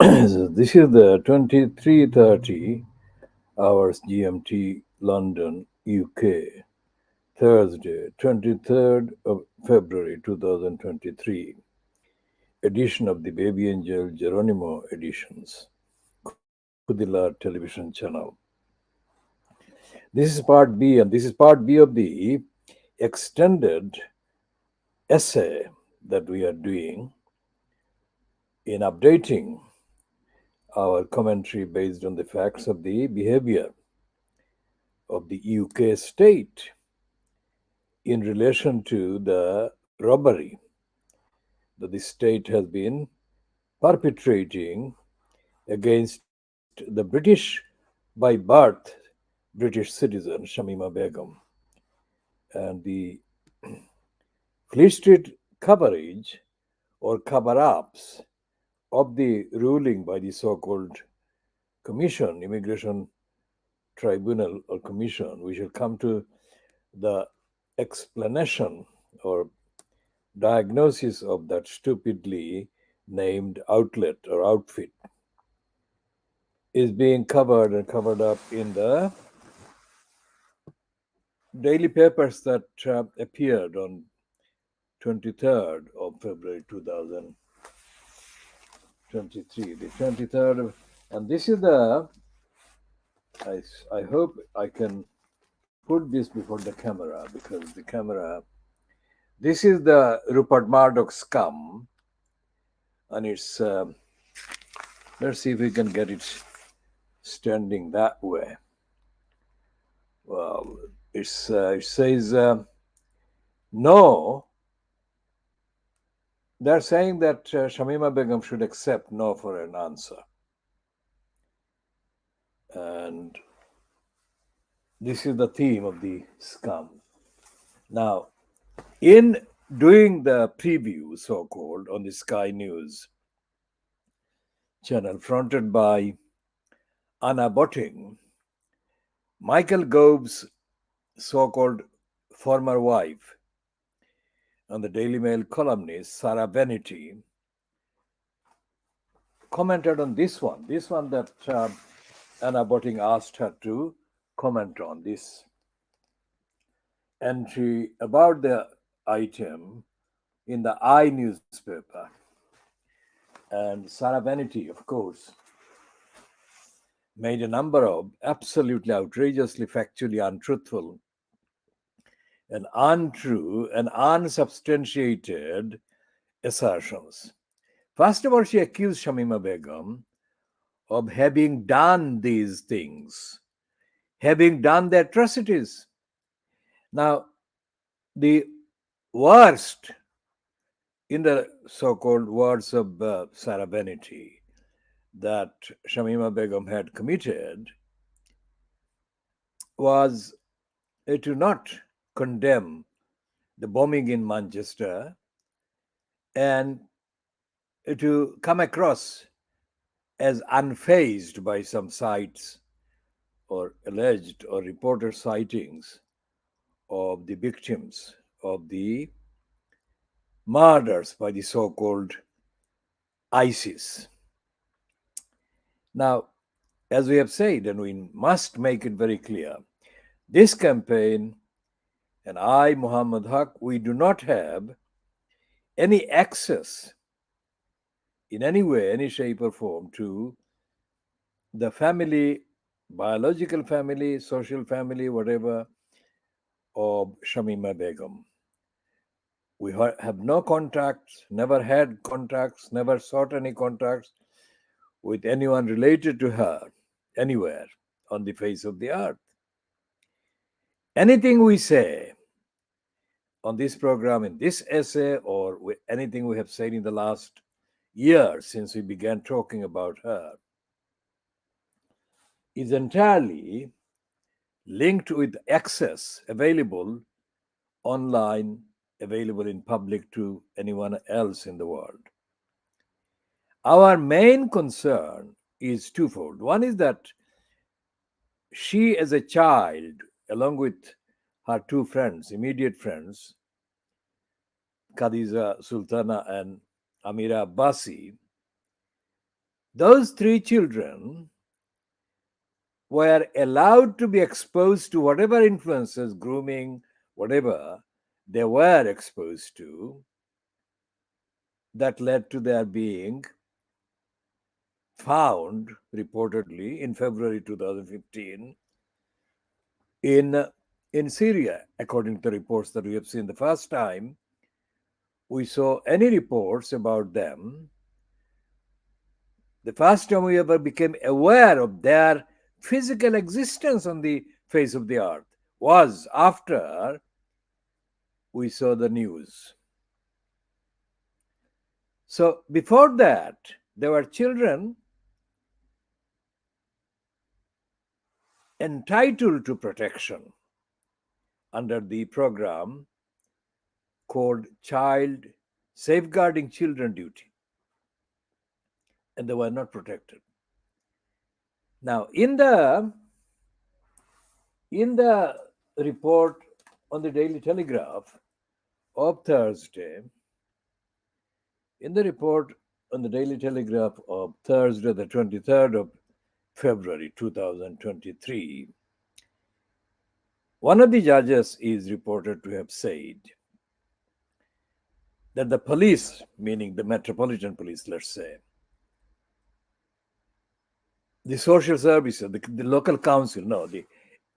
So this is the 23:30 hours GMT, London, UK, Thursday, 23rd of February 2023, edition of the Baby Angel Geronimo editions, KhoodeelaarTV Television Channel. This is part B, and this is part B of the extended essay that we are doing in updating our commentary based on the facts of the behavior of the UK state in relation to the robbery that the state has been perpetrating against the British by birth British citizen Shamima Begum. And the Fleet Street coverage or cover ups of the ruling by the so called commission, immigration tribunal or commission, we shall come to the explanation or diagnosis of that stupidly named outlet or outfit is being covered and covered up in the daily papers that appeared on 23rd of February 2023. The 23rd of, and this is the, I hope I can put this before the camera because the camera, this is the Rupert Murdoch scum, and it's, let's see if we can get it standing that way. Well, it says, no, they're saying that Shamima Begum should accept no for an answer. And this is the theme of the scum. Now, in doing the preview, so called, on the Sky News channel, fronted by Anna Botting, Michael Gove's so called former wife, and the Daily Mail columnist Sarah Vanity commented on this one that Anna Botting asked her to comment on, this entry about the item in the I newspaper. And Sarah Vanity, of course, made a number of absolutely outrageously factually untruthful and untrue and unsubstantiated assertions. First of all, she accused Shamima Begum of having done these things, having done the atrocities. Now, the worst, in the so called words of Sarah Vanity, that Shamima Begum had committed was to not condemn the bombing in Manchester and to come across as unfazed by some sites or alleged or reported sightings of the victims of the murders by the so called ISIS. Now, as we have said, and we must make it very clear, this campaign and I, Muhammad Haq, we do not have any access in any way, any shape or form to the family, biological family, social family, whatever, of Shamima Begum. We have no contacts, never had contacts, never sought any contacts with anyone related to her anywhere on the face of the earth. Anything we say on this program, in this essay, or anything we have said in the last year since we began talking about her, is entirely linked with access available online, available in public to anyone else in the world. Our main concern is twofold. One is that she, as a child, along with her two friends, immediate friends, Khadija Sultana and Amira Abbasi, those three children were allowed to be exposed to whatever influences, grooming, whatever they were exposed to, that led to their being found reportedly in February 2015 in in Syria, according to the reports that we have seen. The first time we saw any reports about them, the first time we ever became aware of their physical existence on the face of the earth, was after we saw the news. So before that, there were children entitled to protection under the program called Child Safeguarding Children Duty, and they were not protected. Now, in the report on the Daily Telegraph of Thursday, in the report on the Daily Telegraph of Thursday, the 23rd of February 2023, one of the judges is reported to have said that the police, meaning the Metropolitan Police, let's say, the social services, the local council, no, the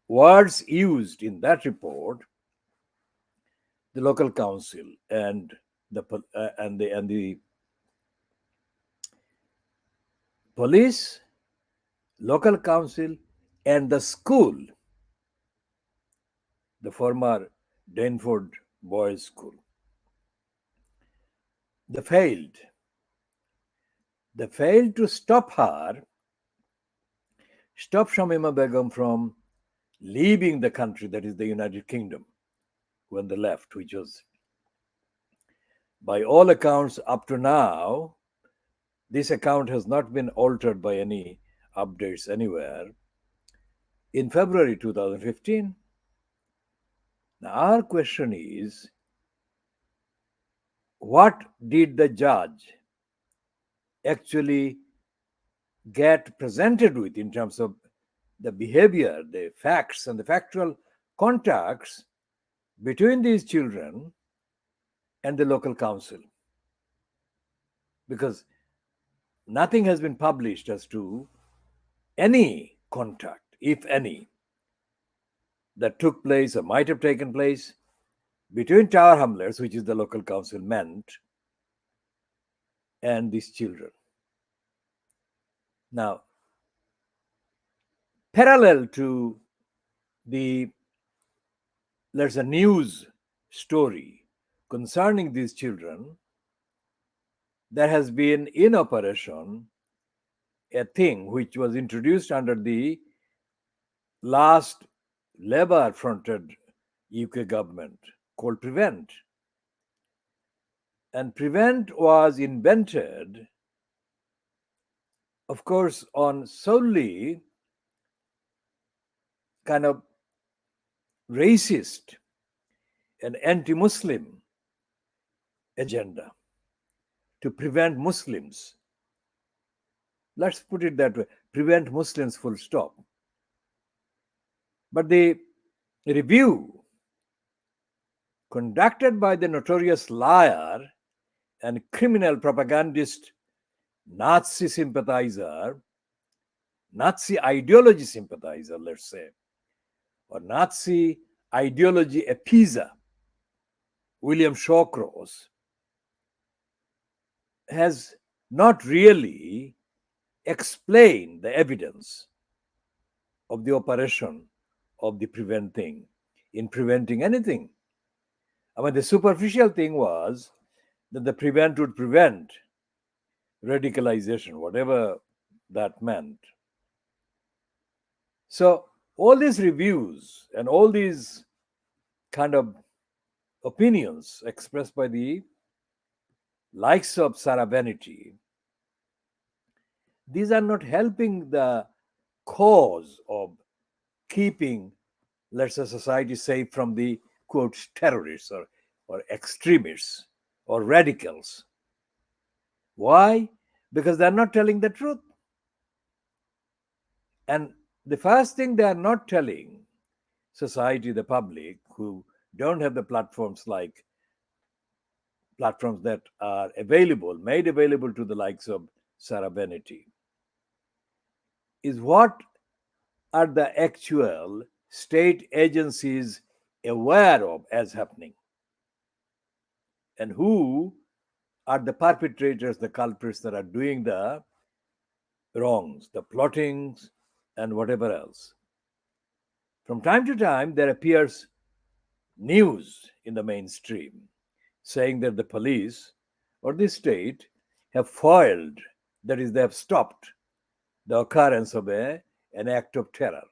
words used in that report, the local council and the police, local council, and the school, the former Dainford Boys School, they failed. They failed to stop Shamima Begum from leaving the country, that is the United Kingdom, when they left, which was, by all accounts, up to now, this account has not been altered by any updates anywhere, in February 2015. Now, our question is, what did the judge actually get presented with in terms of the behavior, the facts, and the factual contacts between these children and the local council? Because nothing has been published as to any contact, if any, that took place or might have taken place between Tower Hamlets, which is the local council meant, and these children. Now, parallel to there's a news story concerning these children, there has been in operation a thing which was introduced under the last Labour-fronted UK government called Prevent. And Prevent was invented, of course, on solely kind of racist and anti-Muslim agenda to prevent Muslims. Let's put it that way, prevent Muslims, full stop. But the review conducted by the notorious liar and criminal propagandist Nazi sympathizer, Nazi ideology sympathizer, let's say, or Nazi ideology appeaser, William Shawcross, has not really explained the evidence of the operation of the Prevent thing in preventing anything. I mean, the superficial thing was that the Prevent would prevent radicalization, whatever that meant. So all these reviews and all these kind of opinions expressed by the likes of Sarah Vanity, these are not helping the cause of keeping, let's say, society safe from the, quote, terrorists or extremists or radicals. Why? Because they're not telling the truth. And the first thing they are not telling society, the public, who don't have the platforms like platforms that are available, made available to the likes of Sarah Benity, is what are the actual state agencies aware of as happening, and who are the perpetrators, the culprits that are doing the wrongs, the plottings, and whatever else. From time to time, there appears news in the mainstream saying that the police or the state have foiled, that is, they have stopped the occurrence of an act of terror.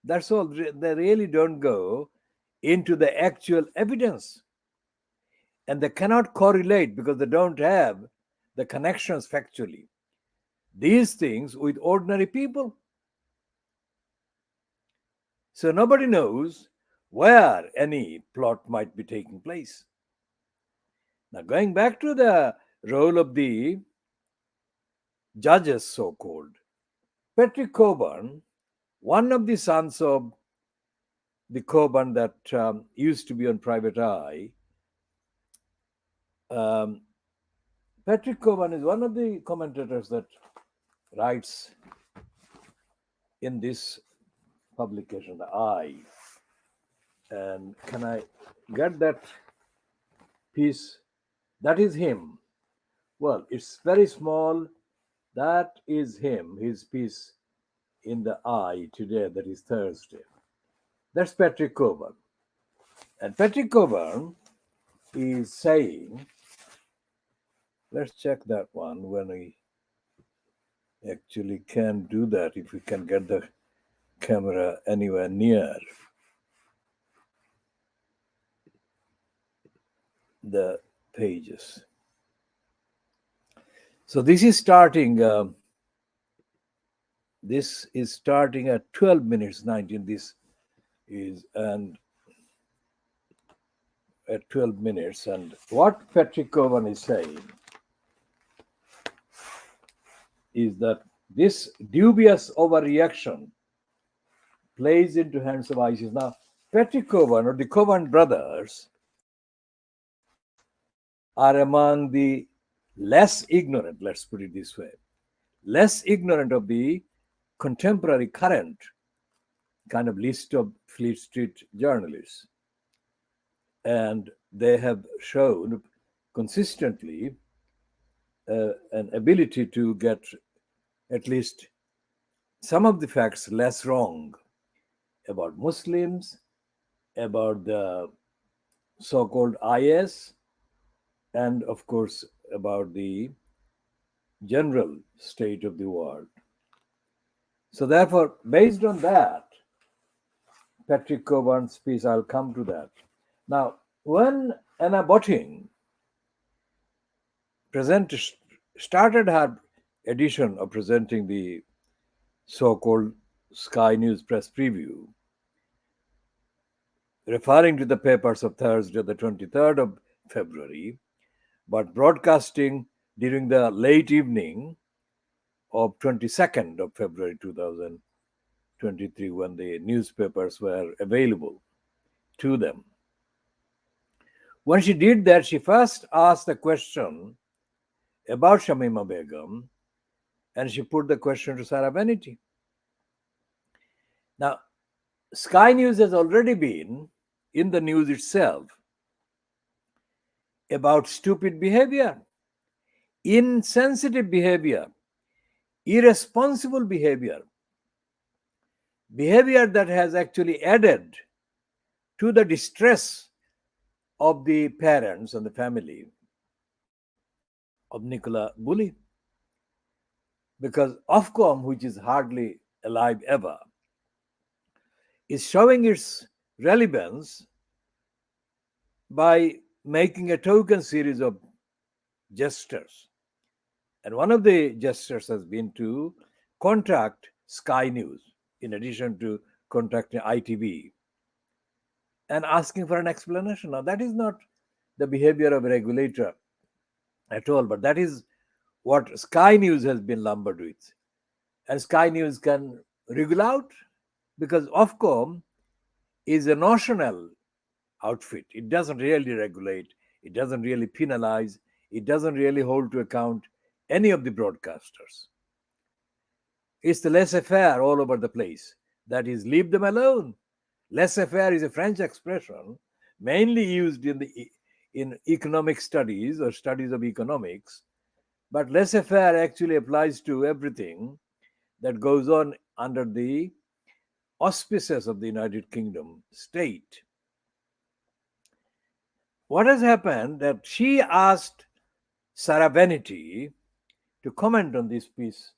That's all. They really don't go into the actual evidence. And they cannot correlate because they don't have the connections factually. These things with ordinary people. So nobody knows where any plot might be taking place. Now, going back to the role of the judges, so called, Patrick Coburn, one of the sons of the Coburn that used to be on Private Eye, um, Patrick Coburn is one of the commentators that writes in this publication, The Eye. And can I get that piece? That is him. Well, it's very small. That is him, his piece in The Eye today, that is Thursday. That's Patrick Coburn. And Patrick Coburn is saying, let's check that one when we actually can do that, if we can get the camera anywhere near the pages. So this is starting at 12 minutes 19. This is, and at 12 minutes. And what Patrick Coburn is saying is that this dubious overreaction plays into hands of ISIS. Now, Patrick Coburn or the Coburn brothers are among the less ignorant, let's put it this way, less ignorant of the contemporary current kind of list of Fleet Street journalists. And they have shown consistently an ability to get at least some of the facts less wrong about Muslims, about the so-called IS, and of course about the general state of the world. So therefore, based on that, Patrick Coburn's piece, I'll come to that. Now, when Anna Botting started her edition of presenting the so-called Sky News press preview, referring to the papers of Thursday, the 23rd of February, but broadcasting during the late evening of 22nd of February 2023, when the newspapers were available to them. When she did that, she first asked a question about Shamima Begum, and she put the question to Sarah Benity. Now, Sky News has already been in the news itself about stupid behavior, insensitive behavior, irresponsible behavior, behavior that has actually added to the distress of the parents and the family of Nicola Bulley. Because Ofcom, which is hardly alive ever, is showing its relevance by making a token series of gestures. And one of the gestures has been to contact Sky News, in addition to contacting ITV, and asking for an explanation. Now, that is not the behavior of a regulator at all, but that is what Sky News has been lumbered with. and Sky News can wriggle out because Ofcom is a national outfit. It doesn't really regulate, it doesn't really penalize, it doesn't really hold to account any of the broadcasters. It's the laissez faire all over the place. That is, leave them alone. Laissez faire is a French expression mainly used in economic studies or studies of economics, but laissez faire actually applies to everything that goes on under the auspices of the United Kingdom state. What has happened that she asked Sarah Vanity to comment on this piece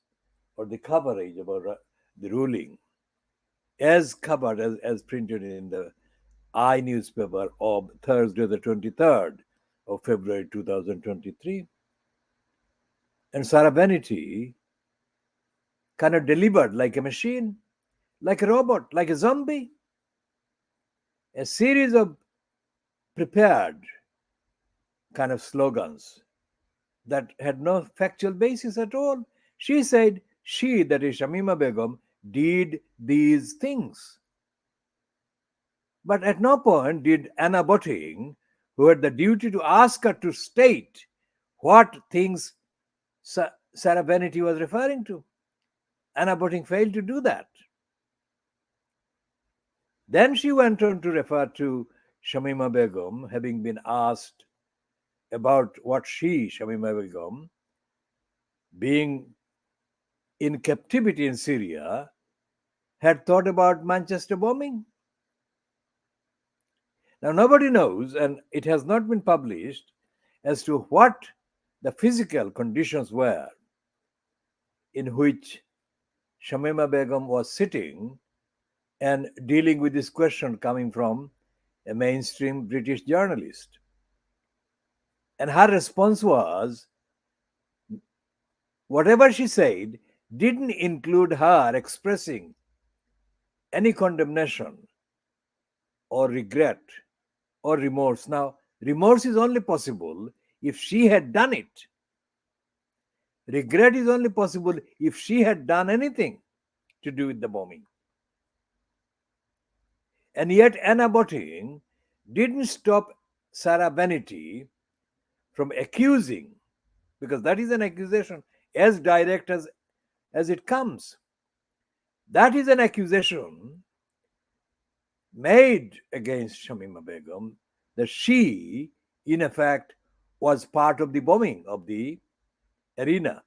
or the coverage about the ruling as covered as printed in the I newspaper of Thursday the 23rd of February 2023. And Sarah Vanity kind of delivered like a machine, like a robot, like a zombie, a series of prepared kind of slogans that had no factual basis at all. She said she, that is Shamima Begum, did these things. But at no point did Anna Botting, who had the duty to ask her to state what things Sarah Vanity was referring to, Anna Botting failed to do that. Then she went on to refer to Shamima Begum having been asked about what she, Shamima Begum, being in captivity in Syria, had thought about Manchester bombing. Now, nobody knows, and it has not been published, as to what the physical conditions were in which Shamima Begum was sitting and dealing with this question coming from a mainstream British journalist. And her response was whatever she said didn't include her expressing any condemnation or regret or remorse. Now, remorse is only possible if she had done it. Regret is only possible if she had done anything to do with the bombing. And yet, Anna Botting didn't stop Sarah Vanity from accusing, because that is an accusation as direct as it comes. That is an accusation made against Shamima Begum that she, in effect, was part of the bombing of the arena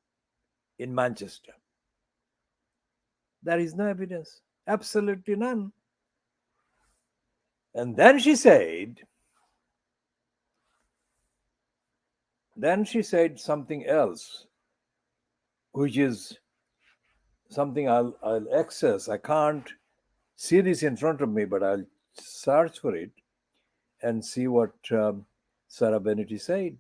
in Manchester. There is no evidence, absolutely none. And then she said something else, which is something I'll access. I can't see this in front of me, but I'll search for it and see what Sarah Vanity said.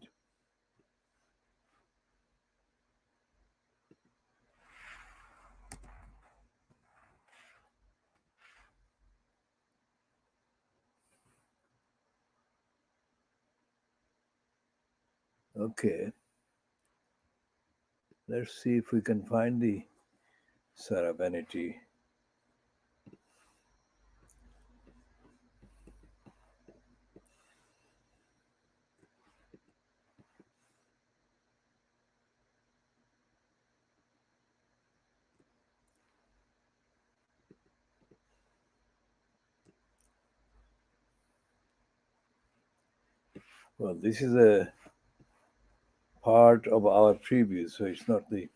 Okay. Let's see if we can find the Sarah Vanity. Well, this is a part of our preview, so it's not the.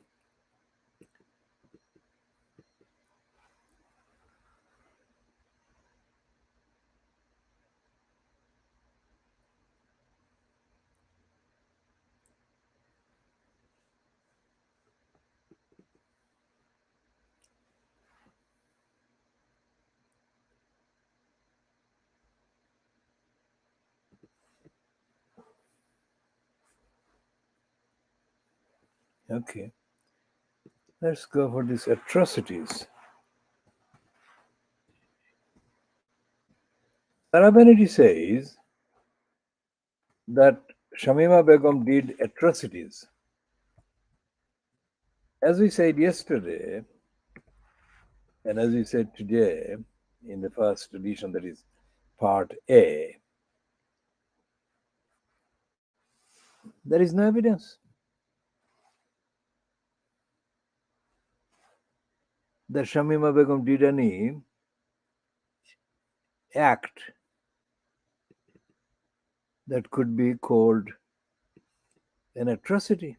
Okay. Let's go for these atrocities. Sarah Vanity says that Shamima Begum did atrocities. As we said yesterday, And as we said today, in the first edition, that is part A, there is no evidence that Shamima Begum did any act that could be called an atrocity.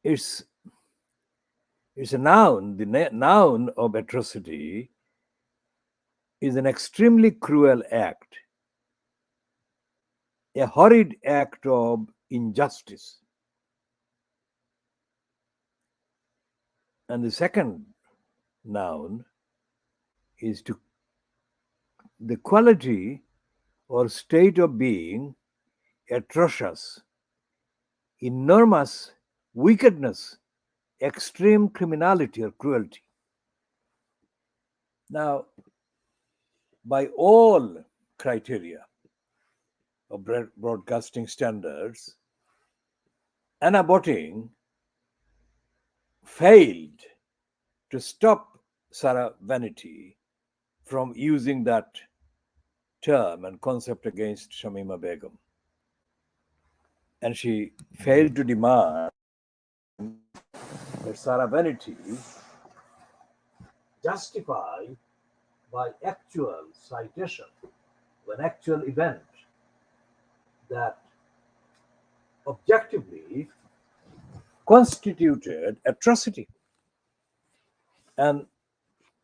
It's a noun. The noun of atrocity is an extremely cruel act, a horrid act of injustice. And the second noun is to the quality or state of being atrocious, enormous wickedness, extreme criminality or cruelty. Now, by all criteria of broadcasting standards, Anna Botting failed to stop Sarah Vanity from using that term and concept against Shamima Begum. And she failed to demand that Sarah Vanity justify by actual citation of an actual event that objectively constituted atrocity. And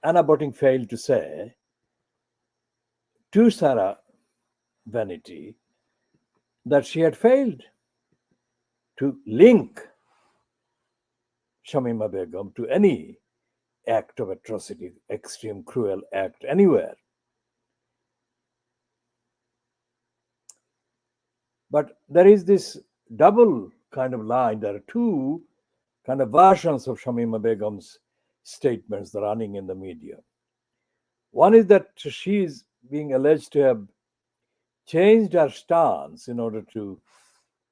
Anna Botting failed to say to Sarah Vanity that she had failed to link Shamima Begum to any act of atrocity, extreme cruel act anywhere. But there is this double kind of line. There are two kind of versions of Shamima Begum's statements running in the media. One is that she is being alleged to have changed her stance in order to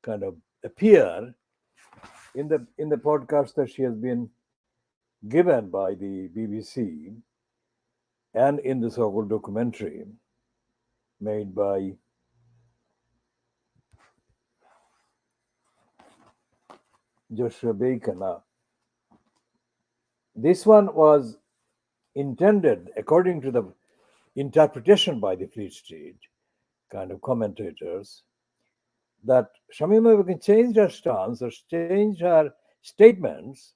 kind of appear in the podcast that she has been given by the BBC and in the so-called documentary made by Joshua Baker. Now, this one was intended, according to the interpretation by the Fleet Street kind of commentators, that Shamima Begum changed her stance or changed her statements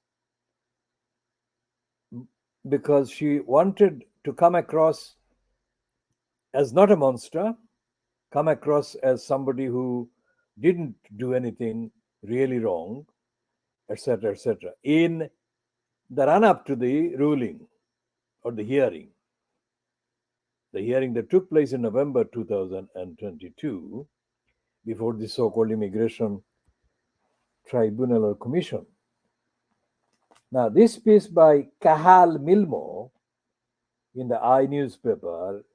because she wanted to come across as not a monster, come across as somebody who didn't do anything really wrong, etc., in the run up to the ruling or the hearing that took place in November 2022 before the so called Immigration Tribunal or Commission. Now, this piece by Cahal Milmo in the I newspaper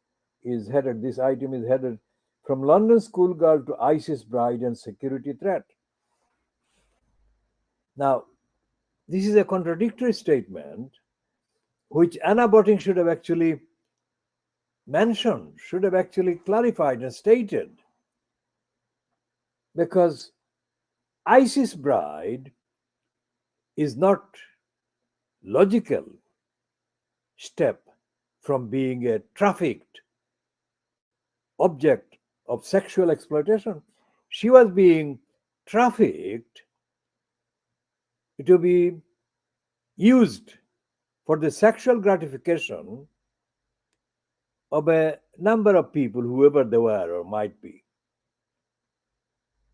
is headed, this item is headed From London Schoolgirl to ISIS Bride and Security Threat. Now, this is a contradictory statement which Anna Botting should have actually mentioned, should have actually clarified and stated. Because ISIS Bride is not logical step from being a trafficked object of sexual exploitation. She was being trafficked to be used for the sexual gratification of a number of people, whoever they were or might be.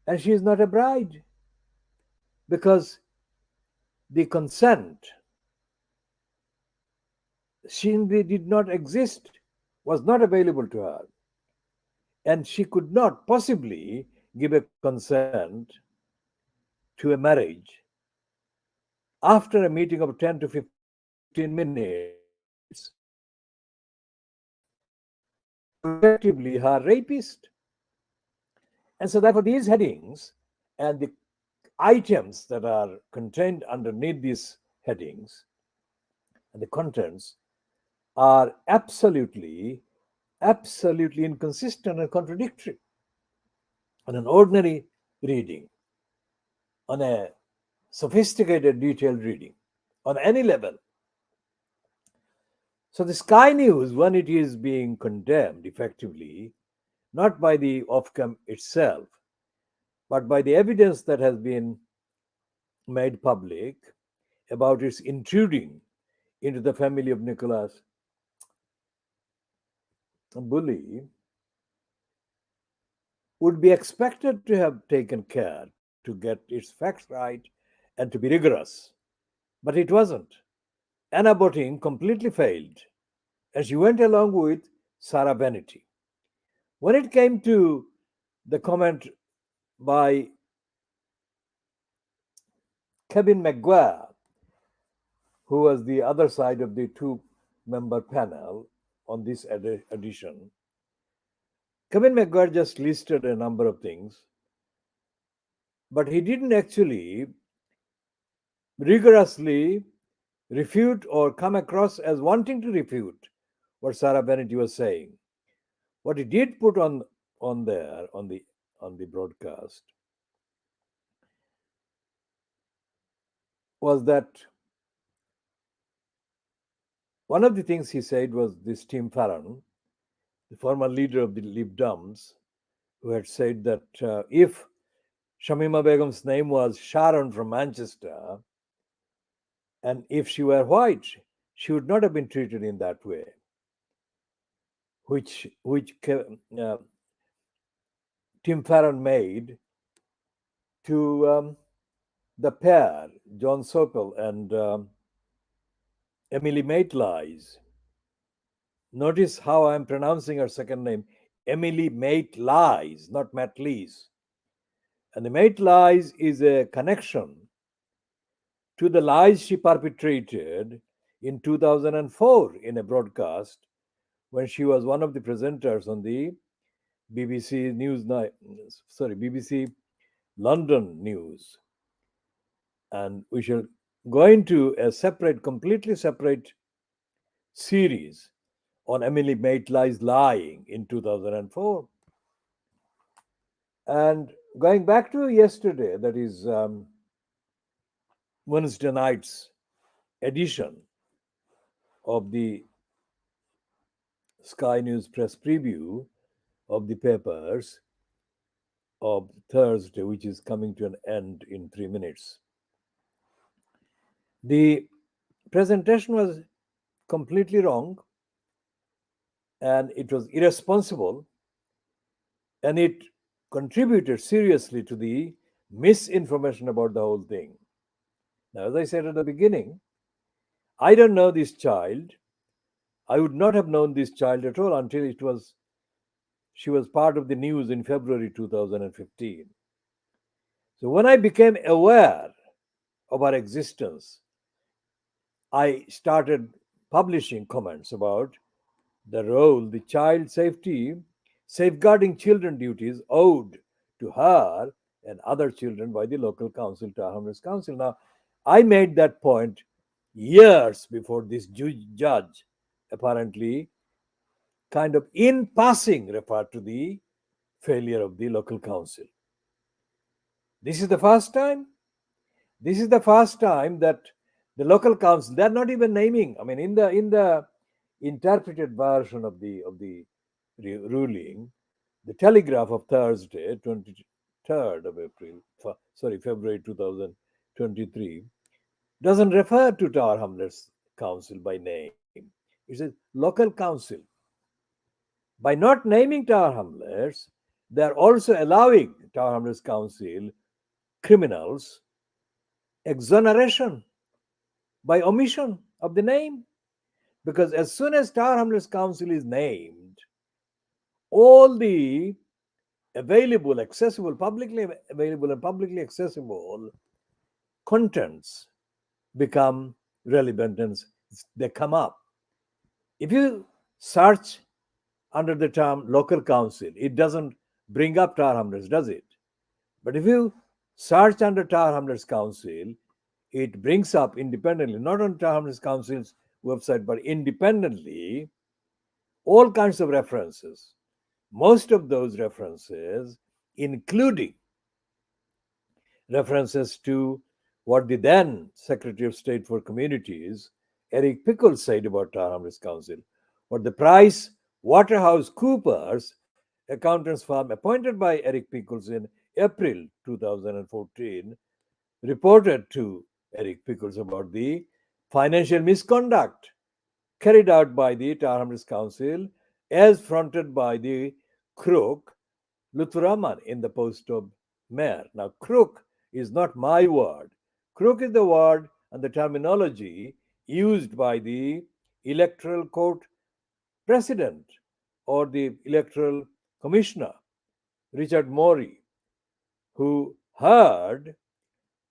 And she is not a bride because the consent simply did not exist, was not available to her. And she could not possibly give a consent to a marriage after a meeting of 10 to 15 minutes with a was effectively her rapist. And so, therefore, these headings and the items that are contained underneath these headings and the contents are absolutely inconsistent and contradictory on an ordinary reading, on a sophisticated, detailed reading, on any level. So the Sky News, when it is being condemned effectively, not by the Ofcom itself, but by the evidence that has been made public about its intruding into the family of Nicholas Bully, would be expected to have taken care to get its facts right and to be rigorous. But it wasn't. Anna Boting completely failed, and she went along with Sarah Vanity. When it came to the comment by Kevin McGuire, who was the other side of the two-member panel on this edition, Kevin McGuire just listed a number of things, but he didn't actually rigorously refute or come across as wanting to refute what Sarah Bennett was saying. What he did put on there on the broadcast was that one of the things he said was this Tim Farron, the former leader of the Lib Dems, who had said that if Shamima Begum's name was Sharon from Manchester, and if she were white, she would not have been treated in that way, which Tim Farron made to the pair, John Sopel and Emily Maitlies. Notice how I'm pronouncing her second name, Emily Maitlies, not Matlees. And the Maitlies is a connection to the lies she perpetrated in 2004 in a broadcast when she was one of the presenters on the BBC BBC London News. And we shall go into a completely separate series on Emily Maitlies lying in 2004. And going back to yesterday, that is Wednesday night's edition of the Sky News press preview of the papers of Thursday, which is coming to an end in 3 minutes. The presentation was completely wrong and it was irresponsible, and it contributed seriously to the misinformation about the whole thing. Now, as I said at the beginning, I don't know this child. I would not have known this child at all until she was part of the news in February 2015. So when I became aware of her existence, I started publishing comments about the role the child safeguarding children duties owed to her and other children by the local council, Tower Hamlets Council. Now, I made that point years before this judge apparently kind of in passing referred to the failure of the local council. This is the first time. This is the first time that the local council, they're not even naming. I mean, in the interpreted version of the ruling, the Telegraph of Thursday, 23rd of April, February 2023, doesn't refer to Tower Hamlets Council by name. It says local council. By not naming Tower Hamlets, they are also allowing Tower Hamlets Council criminals exoneration by omission of the name. Because as soon as Tower Hamlets Council is named, all the publicly available and publicly accessible contents become relevant and they come up. If you search under the term local council. It doesn't bring up tar hamlets, does it? But if you search under tar hamlets council, it brings up independently, not on tar hamlets council's website, but independently, all kinds of references. Most of those references, including references to what the then Secretary of State for Communities, Eric Pickles, said about Tar Hamlets Council, what the Price Waterhouse Coopers accountants firm appointed by Eric Pickles in April 2014 reported to Eric Pickles about the financial misconduct carried out by the Tar Hamlets Council as fronted by the crook Luthuraman in the post of mayor. Now, crook is not my word. Crook is the word and the terminology used by the electoral court president or the electoral commissioner, Richard Morey, who heard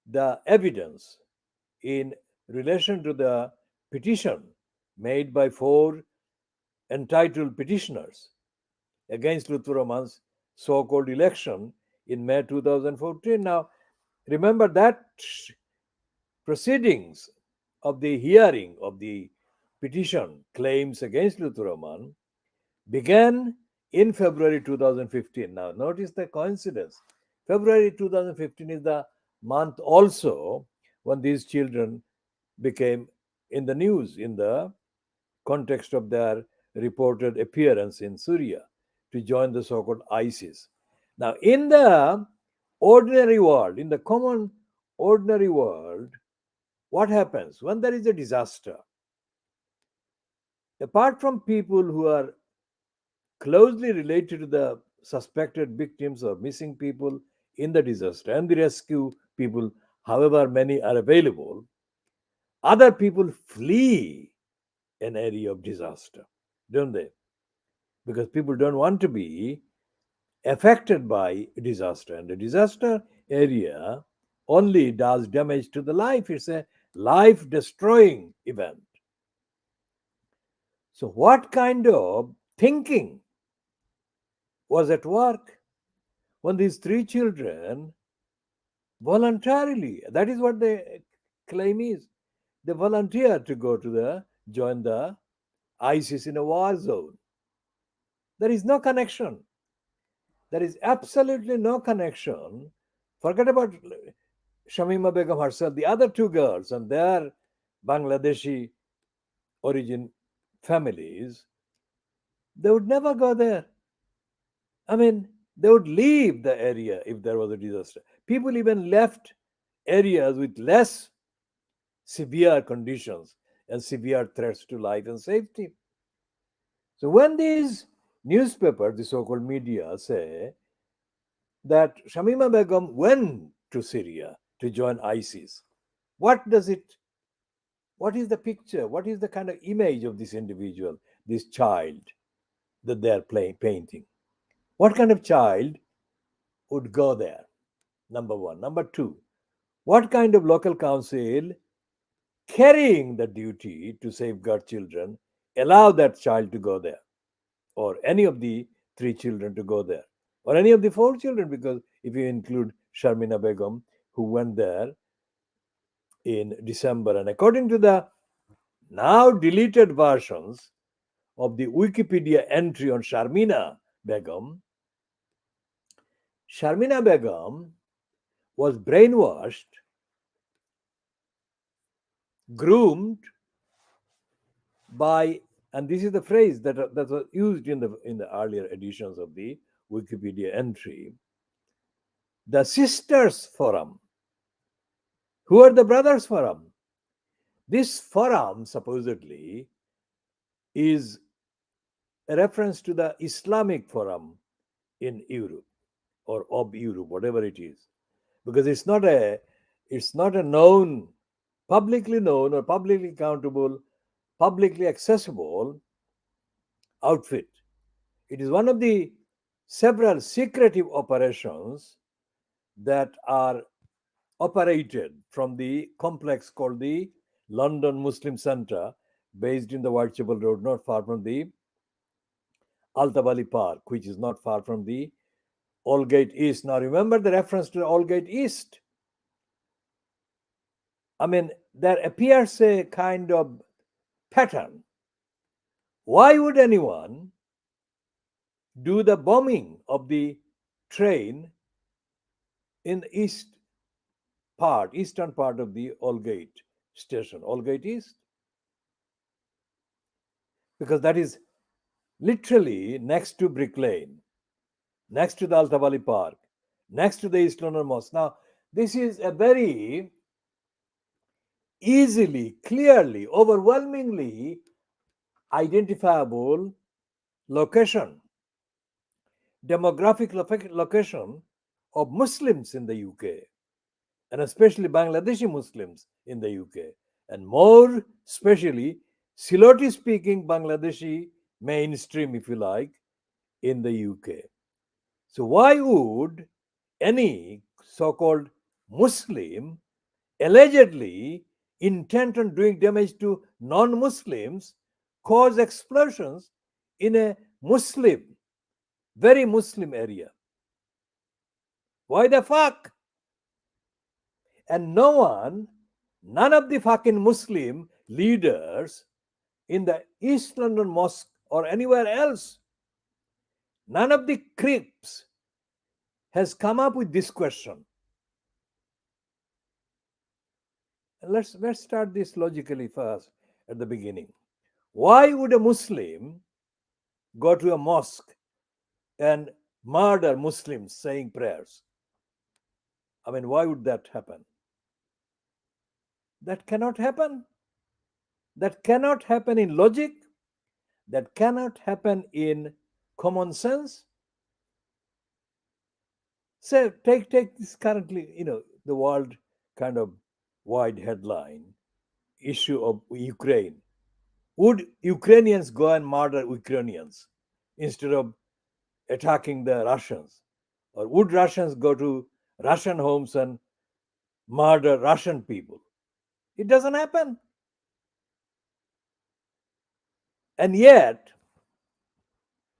the evidence in relation to the petition made by four entitled petitioners against Luthuraman's so-called election in May 2014. Now, remember that proceedings of the hearing of the petition claims against Luthuraman began in February 2015. Now, notice the coincidence. February 2015 is the month also when these children became in the news in the context of their reported appearance in Syria to join the so called ISIS. Now, in the ordinary world, in the common ordinary world, what happens when there is a disaster? Apart from people who are closely related to the suspected victims or missing people in the disaster and the rescue people, however many are available, other people flee an area of disaster, don't they? Because people don't want to be affected by disaster, and the disaster area only does damage to the life. It's a life destroying event. So what kind of thinking was at work when these three children voluntarily, that is what the claim is, they volunteer to go to the join the ISIS in a war zone? There is no connection. There is absolutely no connection. Forget about Shamima Begum herself, the other two girls and their Bangladeshi origin families, they would never go there. I mean, they would leave the area if there was a disaster. People even left areas with less severe conditions and severe threats to life and safety. So when these newspapers, the so-called media, say that Shamima Begum went to Syria to join ISIS, what does it, what is the picture, what is the kind of image of this individual, this child that they are painting? What kind of child would go there? Number one. Number two, what kind of local council carrying the duty to safeguard children allow that child to go there, or any of the three children to go there, or any of the four children? Because if you include Sharmina Begum, who went there in December, and according to the now deleted versions of the Wikipedia entry on Sharmina Begum was brainwashed, groomed by, and this is the phrase that was used in the earlier editions of the Wikipedia entry, the Sisters Forum. Who are the Brothers Forum? This forum supposedly is a reference to the Islamic Forum in Europe or of Europe, whatever it is, because it's not a known, publicly known or publicly accountable, publicly accessible outfit. It is one of the several secretive operations that are operated from the complex called the London Muslim Center, based in the Whitechapel Road, not far from the Altavali Park, which is not far from the Allgate East. Now, remember the reference to the Allgate East. I mean, there appears a kind of pattern. Why would anyone do the bombing of the train in the eastern part of the Allgate station, Allgate East? Because that is literally next to Brick Lane, next to the Altavali Park, next to the East London Mosque. Now, this is a very easily, clearly, overwhelmingly identifiable location, demographic location of Muslims in the UK, and especially Bangladeshi Muslims in the UK, and more especially Siloti speaking Bangladeshi mainstream, if you like, in the UK. So, why would any so called Muslim allegedly intent on doing damage to non Muslims cause explosions in a Muslim, very Muslim area? Why the fuck? And none of the fucking Muslim leaders in the East London Mosque or anywhere else, none of the creeps has come up with this question. Let's start this logically first at the beginning. Why would a Muslim go to a mosque and murder Muslims saying prayers? I mean, why would that happen? That cannot happen. That cannot happen in logic. That cannot happen in common sense. So take this currently, the world kind of wide headline issue of Ukraine. Would Ukrainians go and murder Ukrainians instead of attacking the Russians? Or would Russians go to Russian homes and murder Russian people? It doesn't happen. And yet,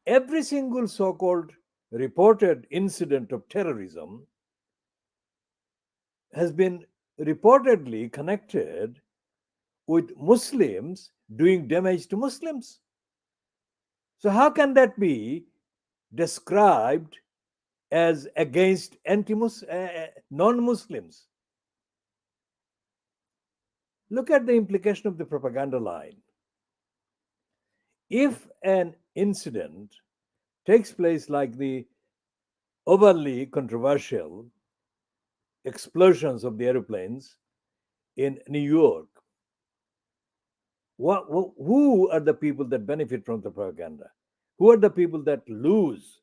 every single so called reported incident of terrorism has been reportedly connected with Muslims doing damage to Muslims. So, how can that be described as against non Muslims? Look at the implication of the propaganda line. If an incident takes place like the overly controversial explosions of the aeroplanes in New York, who are the people that benefit from the propaganda? Who are the people that lose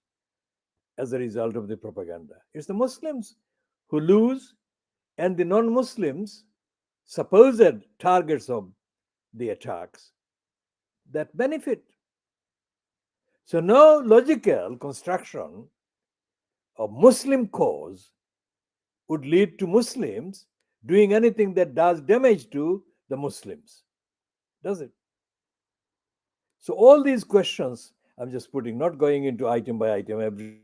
as a result of the propaganda? It's the Muslims who lose, and the non Muslims, supposed targets of the attacks, that benefit. So, no logical construction of Muslim cause would lead to Muslims doing anything that does damage to the Muslims, does it? So, all these questions I'm just putting, not going into item by item every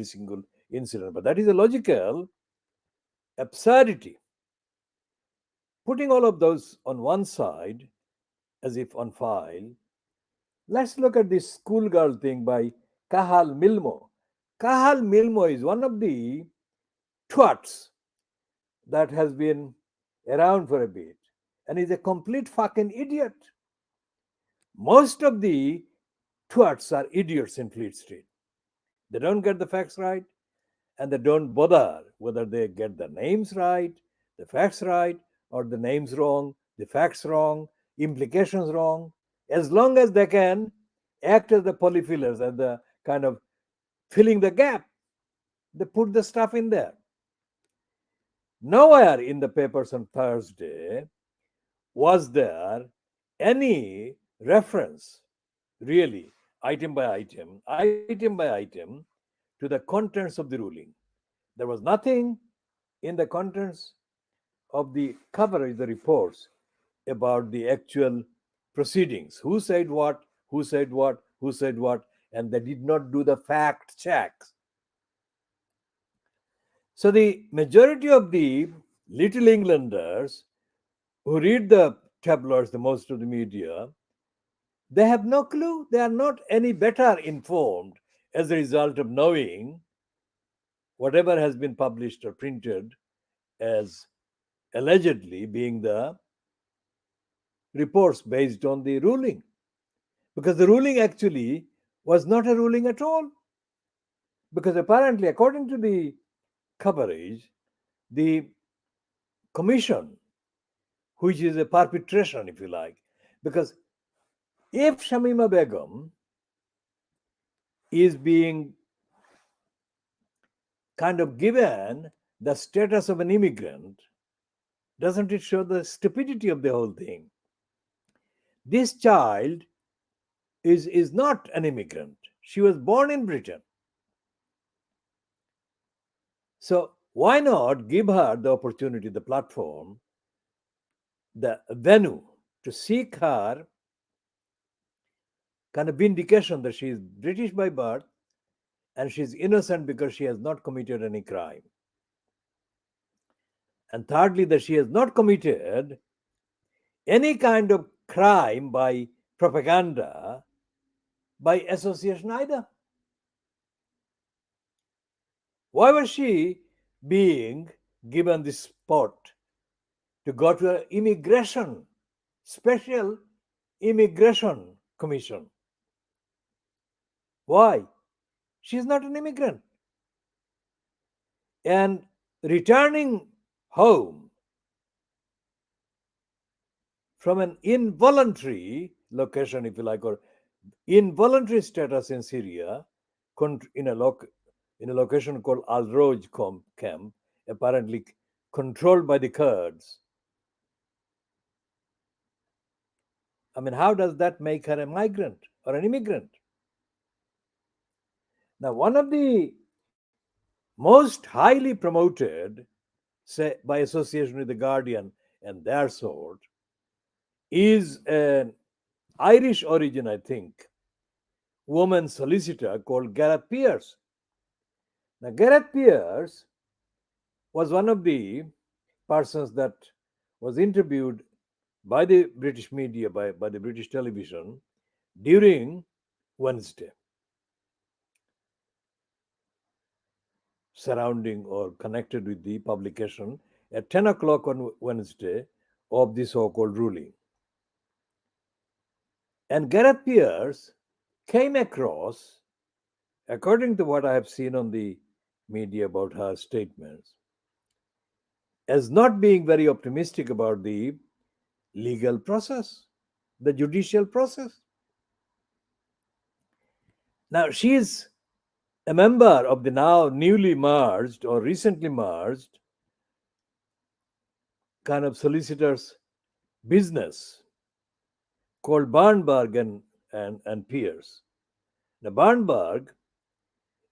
single incident, but that is a logical absurdity. Putting all of those on one side, as if on file, let's look at this schoolgirl thing by Kahal Milmo. Kahal Milmo is one of the twats that has been around for a bit and is a complete fucking idiot. Most of the twats are idiots in Fleet Street. They don't get the facts right, and they don't bother whether they get the names right, the facts right, or the names wrong, the facts wrong, implications wrong. As long as they can act as the polyfillers and the kind of filling the gap, they put the stuff in there. Nowhere in the papers on Thursday was there any reference, really, item by item, to the contents of the ruling. There was nothing in the contents of the coverage, the reports about the actual proceedings. Who said what, who said what, who said what, and they did not do the fact checks. So the majority of the little Englanders who read the tabloids, the most of the media, they have no clue. They are not any better informed as a result of knowing whatever has been published or printed as allegedly being the reports based on the ruling. Because the ruling actually was not a ruling at all. Because apparently, according to the coverage, the commission, which is a perpetration, if you like, because if Shamima Begum is being kind of given the status of an immigrant, doesn't it show the stupidity of the whole thing? This child is not an immigrant. She was born in Britain. So why not give her the opportunity, the platform, the venue to seek her kind of vindication that she is British by birth and she's innocent because she has not committed any crime. And thirdly, that she has not committed any kind of crime by propaganda, by association either. Why was she being given this spot to go to an immigration, special immigration commission? Why? She's not an immigrant. And returning home from an involuntary location, if you like, or involuntary status in Syria, in a location called Al Roj camp, apparently controlled by the Kurds. I mean, how does that make her a migrant or an immigrant? Now, one of the most highly promoted, say, by association with the Guardian and their sort, is an Irish origin, I think, woman solicitor called Gareth Pierce. Now, Gareth Pierce was one of the persons that was interviewed by the British media, by the British television during Wednesday, surrounding or connected with the publication at 10 o'clock on Wednesday of the so called ruling. And Gareth Pierce came across, according to what I have seen on the media about her statements, as not being very optimistic about the legal process, the judicial process. Now, she is a member of the now newly merged or recently merged kind of solicitors business called Barnberg and Pierce. Now, Barnberg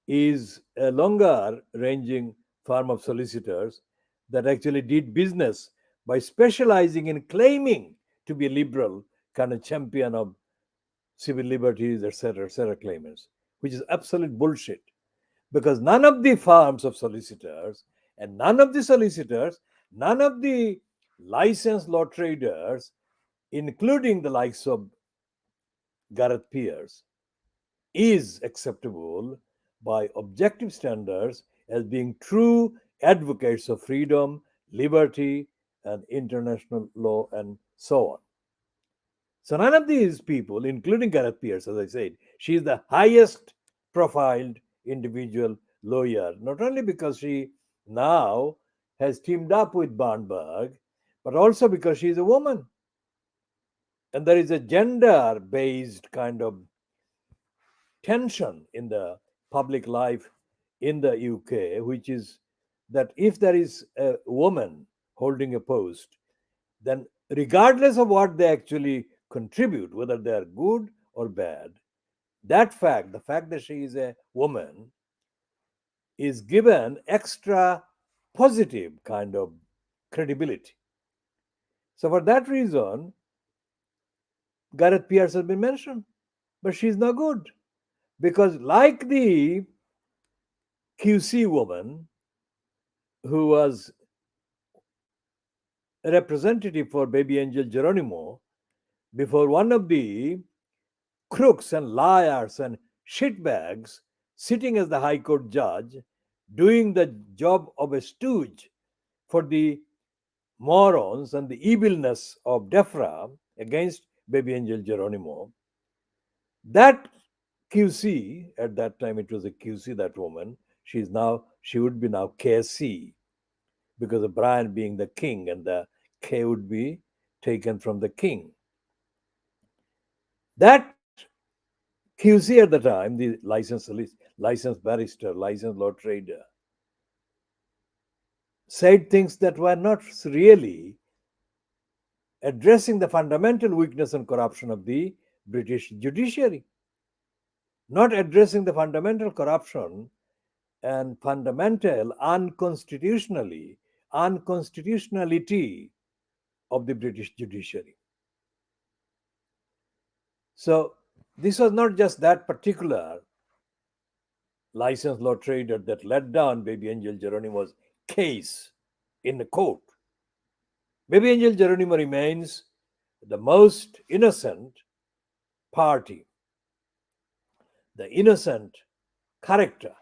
is a longer ranging firm of solicitors that actually did business by specializing in claiming to be a liberal kind of champion of civil liberties, etc., claimants, which is absolute bullshit. Because none of the firms of solicitors and none of the solicitors, none of the licensed law traders, including the likes of Gareth Pierce, is acceptable by objective standards as being true advocates of freedom, liberty, and international law, and so on. So none of these people, including Gareth Pierce, as I said, she is the highest profiled individual lawyer, not only because she now has teamed up with Barnberg, but also because she is a woman. And there is a gender based kind of tension in the public life in the UK, which is that if there is a woman holding a post, then regardless of what they actually contribute, whether they are good or bad, that fact, the fact that she is a woman, is given extra positive kind of credibility. So, for that reason, Gareth Pierce has been mentioned, but she's no good Because, like the QC woman who was a representative for baby angel Geronimo, before one of the crooks and liars and shitbags sitting as the High Court judge, doing the job of a stooge for the morons and the evilness of Defra against baby angel Geronimo. That QC, at that time it was a QC, that woman, she would be now KC, because of Brian being the king and the K would be taken from the king. That QC at the time, the licensed barrister, licensed law trader, said things that were not really addressing the fundamental weakness and corruption of the British judiciary, not addressing the fundamental corruption and fundamental unconstitutionality of the British judiciary. So this was not just that particular licensed law trader that let down baby angel Geronimo's case in the court. Baby angel Geronimo remains the most innocent party, the innocent character,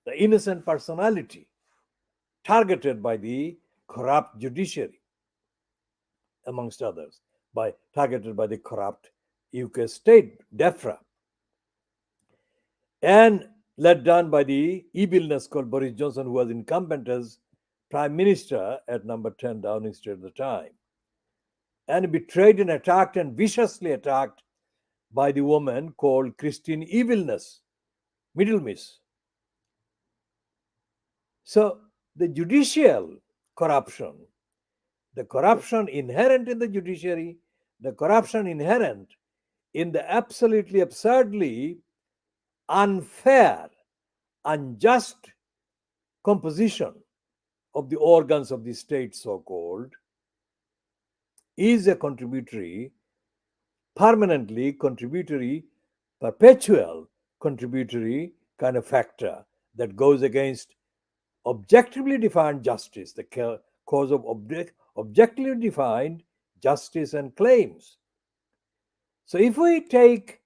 the innocent personality targeted by the corrupt judiciary, amongst others, targeted by the corrupt UK state, DEFRA, and led down by the evilness called Boris Johnson, who was incumbent as Prime Minister at number 10 Downing Street at the time, and betrayed and attacked and viciously attacked by the woman called Christine Evilness, Middle Miss. So the judicial corruption, the corruption inherent in the judiciary, the corruption inherent in the absolutely absurdly unfair, unjust composition of the organs of the state, so called, is a perpetual contributory kind of factor that goes against objectively defined justice, the cause of objectively defined justice and claims. So if we take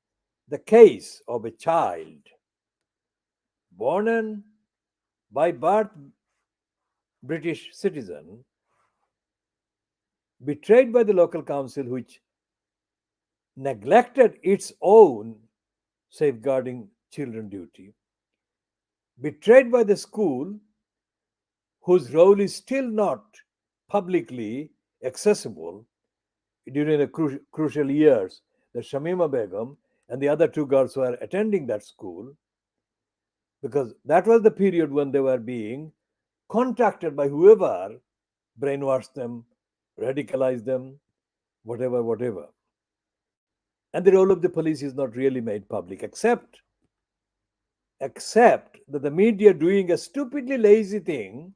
the case of a child born and by birth British citizen, betrayed by the local council, which neglected its own safeguarding children duty, betrayed by the school, whose role is still not publicly accessible during the crucial years that Shamima Begum and the other two girls were attending that school, because that was the period when they were being contacted by whoever brainwashed them, radicalized them, whatever. And the role of the police is not really made public, except that the media doing a stupidly lazy thing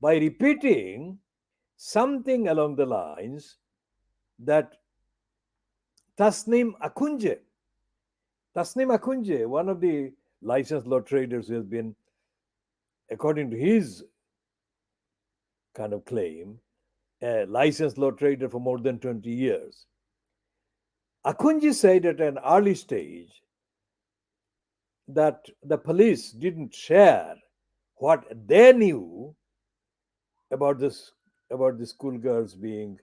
by repeating something along the lines that Tasnim Akunje, one of the licensed law traders who has been, according to his kind of claim, a licensed law trader for more than 20 years. Akunji said at an early stage that the police didn't share what they knew about the schoolgirls being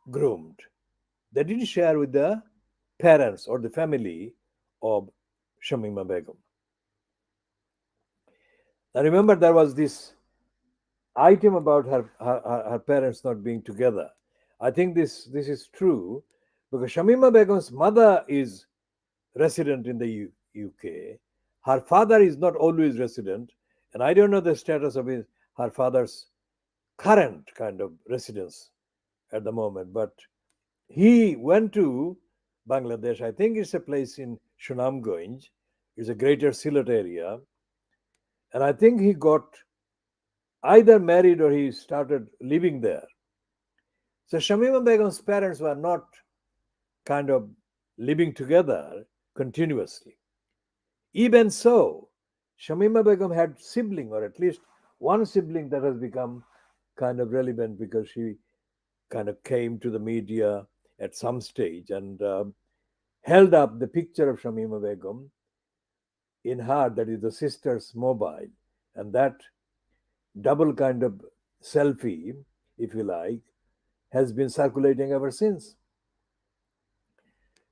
groomed. They didn't share with the parents or the family of Shamima Begum. Now remember, there was this item about her parents not being together. I think this is true because Shamima Begum's mother is resident in the UK. Her father is not always resident, and I don't know the status of her father's current kind of residence at the moment, but he went to Bangladesh. I think it's a place in Sunamganj. It's a greater Sylhet area. And I think he got either married or he started living there. So Shamima Begum's parents were not kind of living together continuously. Even so, Shamima Begum had sibling, or at least one sibling that has become kind of relevant because she kind of came to the media at some stage and held up the picture of Shamima Begum in her, that is the sister's mobile, and that double kind of selfie, if you like, has been circulating ever since.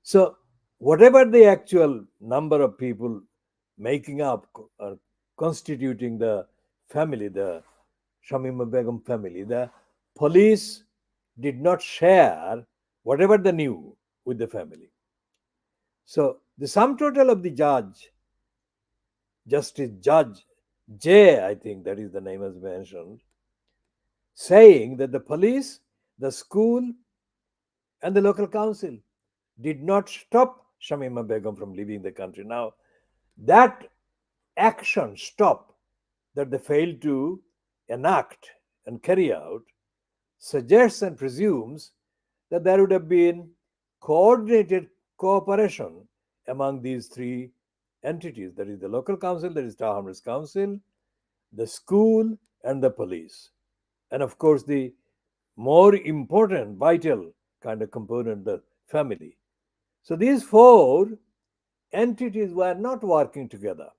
So, whatever the actual number of people making up or constituting the family, the Shamima Begum family, the police did not share whatever they knew with the family. So, the sum total of the Justice Judge J, I think that is the name as mentioned, saying that the police, the school, and the local council did not stop Shamima Begum from leaving the country. Now, that action stop that they failed to enact and carry out suggests and presumes that there would have been coordinated cooperation among these three entities, that is the local council, that is Hrs Council, the school, and the police. And of course, the more important, vital kind of component, the family. So these four entities were not working together.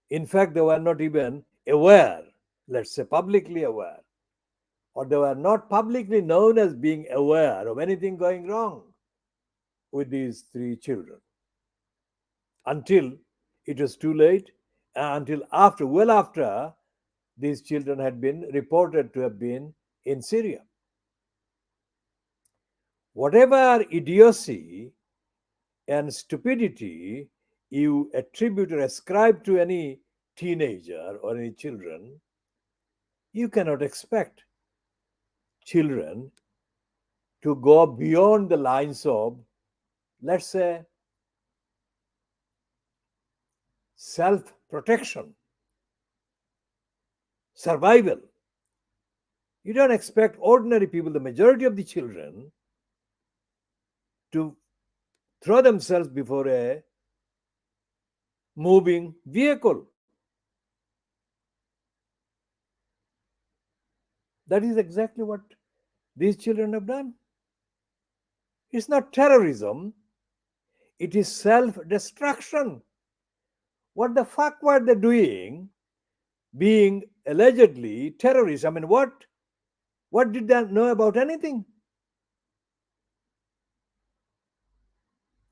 In fact, they were not even aware, let's say publicly aware, or they were not publicly known as being aware of anything going wrong with these three children until it was too late, until after, well after these children had been reported to have been in Syria. Whatever idiocy and stupidity you attribute or ascribe to any teenager or any children, you cannot expect children to go beyond the lines of, let's say, self protection, survival. You don't expect ordinary people, the majority of the children, to throw themselves before a moving vehicle. That is exactly what these children have done. It's not terrorism, it is self destruction. What the fuck were they doing being allegedly terrorists? I mean, what did they know about anything?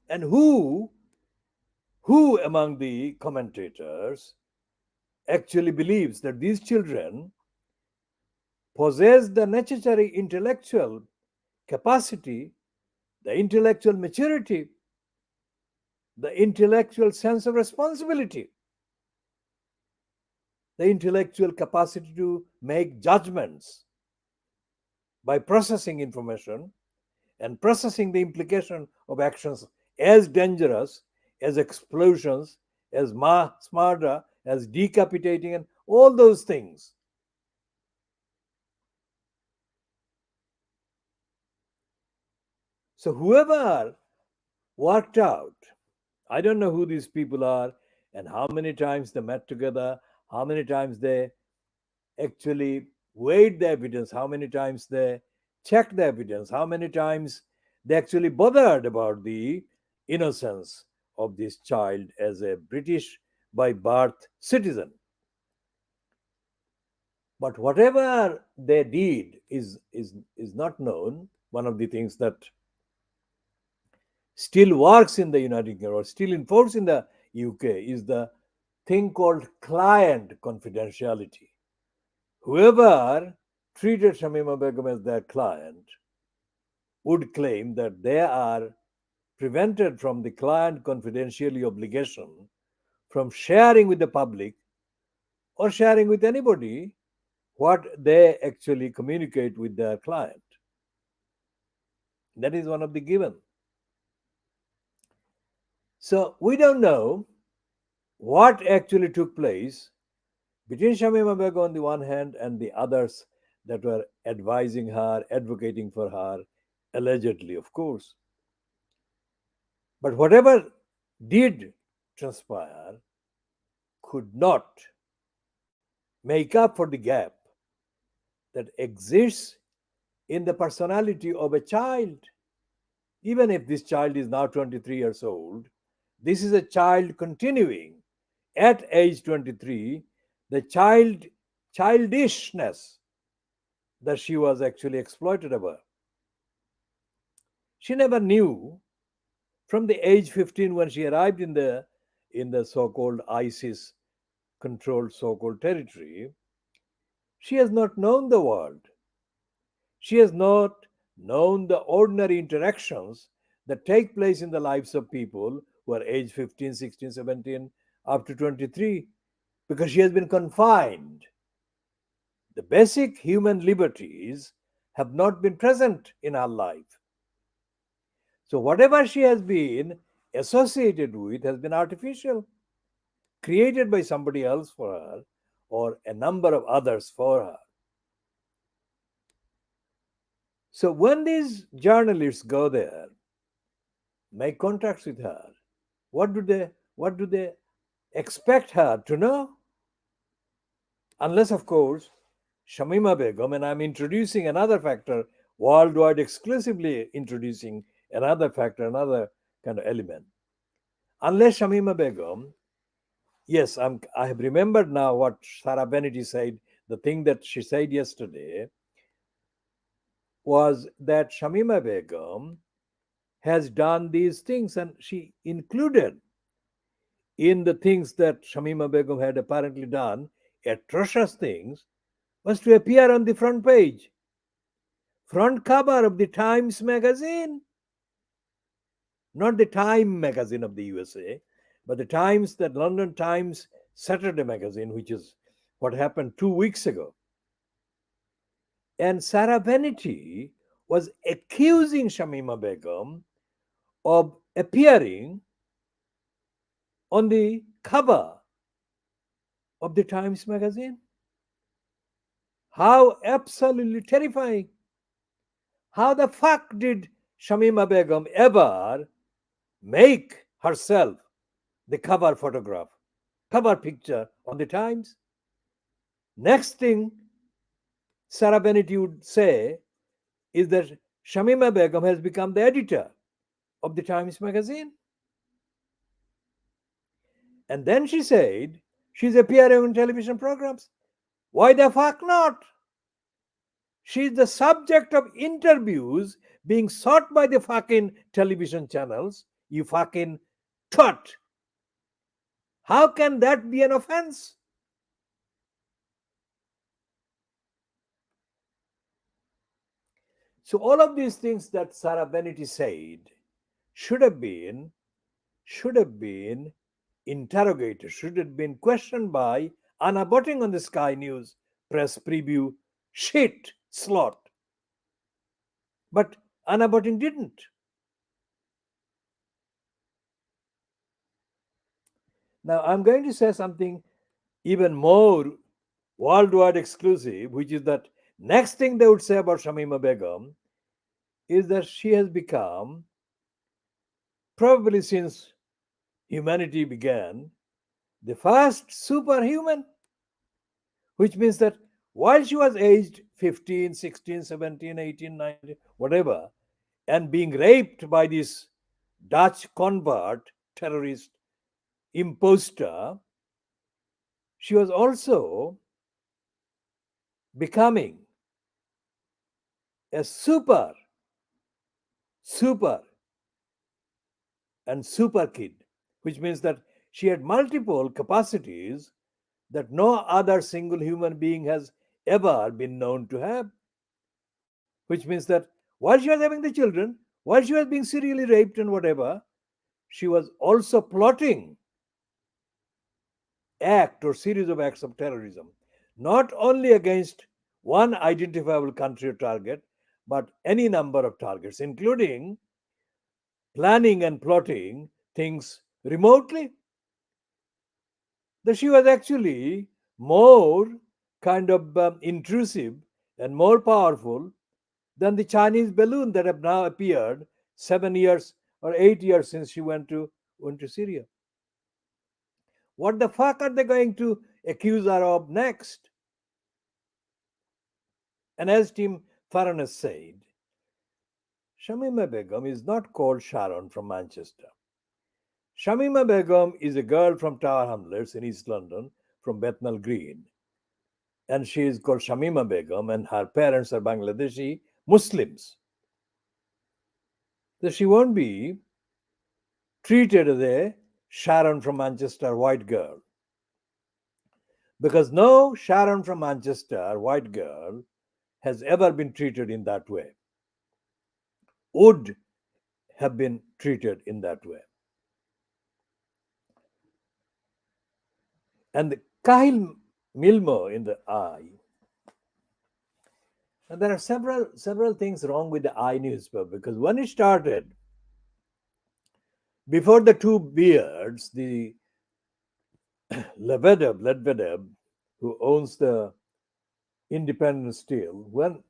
And who among the commentators actually believes that these children possess the necessary intellectual capacity, the intellectual maturity, the intellectual sense of responsibility, the intellectual capacity to make judgments by processing information and processing the implication of actions as dangerous as explosions, as mass murder, as decapitating, and all those things. So, whoever worked out, I don't know who these people are and how many times they met together, how many times they actually weighed the evidence, how many times they checked the evidence, how many times they actually bothered about the innocence of this child as a British by birth citizen. But whatever they did is not known. One of the things that still works in the United Kingdom or still enforced in the UK is the thing called client confidentiality. Whoever treated Shamima Begum as their client would claim that they are prevented from the client confidentiality obligation from sharing with the public or sharing with anybody what they actually communicate with their client. That is one of the given. So we don't know what actually took place between Shamima Begum on the one hand and the others that were advising her, advocating for her, allegedly, of course. But whatever did transpire could not make up for the gap that exists in the personality of a child. Even if this child is now 23 years old, this is a child continuing at age 23 the childishness that she was actually exploited over. She never knew from the age 15 when she arrived in the so-called ISIS controlled so-called territory. She has not known the world. She has not known the ordinary interactions that take place in the lives of people who are age 15, 16, 17, up to 23, because she has been confined. The basic human liberties have not been present in her life. So, whatever she has been associated with has been artificial, created by somebody else for her or a number of others for her. So, when these journalists go there, make contacts with her, what do they expect her to know? Unless, of course, Shamima Begum, and I'm introducing another factor, worldwide exclusively introducing another factor, another kind of element. Unless Shamima Begum, yes, I have remembered now what Sarah Benity said. The thing that she said yesterday was that Shamima Begum has done these things, and she included in the things that Shamima Begum had apparently done, atrocious things, was to appear on the front page, front cover of the Times magazine, not the Time magazine of the USA, but the Times, that London Times Saturday magazine, which is what happened 2 weeks ago. And Sarah Benity was accusing Shamima Begum of appearing on the cover of the Times magazine. How absolutely terrifying. How the fuck did Shamima Begum ever make herself the cover photograph, cover picture on the Times? Next thing Sarah Benity would say is that Shamima Begum has become the editor of the Times magazine. And then she said she's appearing on television programs. Why the fuck not? She's the subject of interviews being sought by the fucking television channels. You fucking twat. How can that be an offense? So all of these things that Sarah Benity said should have been should have been interrogated, should have been questioned by Anna Botting on the Sky News press preview shit slot. But Anna Botting didn't. Now I'm going to say something even more worldwide exclusive, which is that next thing they would say about Shamima Begum is that she has become, probably since humanity began, the first superhuman, which means that while she was aged 15, 16, 17, 18, 19, whatever, and being raped by this Dutch convert terrorist imposter, she was also becoming a super and super kid, which means that she had multiple capacities that no other single human being has ever been known to have. Which means that while she was having the children, while she was being serially raped and whatever, she was also plotting act or series of acts of terrorism, not only against one identifiable country or target, but any number of targets, including planning and plotting things remotely. That she was actually more kind of intrusive and more powerful than the Chinese balloon that have now appeared 7 years or 8 years since she went to Syria. What the fuck are they going to accuse her of next? And as Tim Farnes said, Shamima Begum is not called Sharon from Manchester. Shamima Begum is a girl from Tower Hamlets in East London from Bethnal Green. And she is called Shamima Begum, and her parents are Bangladeshi Muslims. So she won't be treated as a Sharon from Manchester white girl. Because no Sharon from Manchester white girl has ever been treated in that way, would have been treated in that way. And the Kyle Milmo in the eye. And there are several things wrong with the eye newspaper, because when it started, before the two beards, the Ledvedeb, who owns the Independent Steel, when